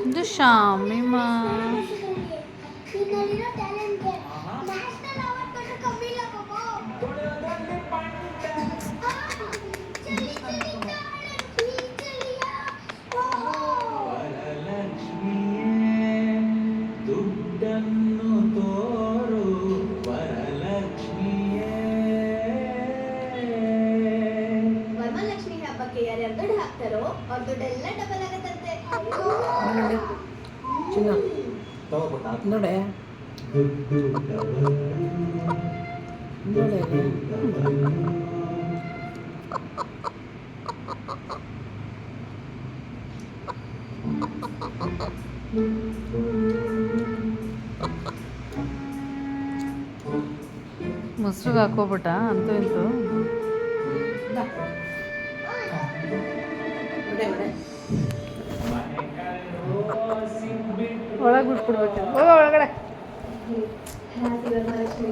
ಇದು ಶಾಮಿಮಾ ವರಮಹಾಲಕ್ಷ್ಮಿ ಹಬ್ಬಕ್ಕೆ ಯಾರ್ಯಾರು ದುಡ್ಡು ಹಾಕ್ತಾರೋ ಅವ್ರ ದುಡ್ಡೆಲ್ಲ ಡಬಲ್ ಆಗತ್ತಂತೆ. ಚಿನ್ನ ನೋಡೆ ಮೊಸರು ಹಾಕೋಬಿಟ್ಟ ಅಂತೂ ಇಂತೂ. ಒಳಗೆ ಬಿಟ್ಬಿಡ್ಬೇಕು ಒಳಗಡೆ. ಹ್ಯಾಪಿ ವರಮಹಾಲಕ್ಷ್ಮಿ.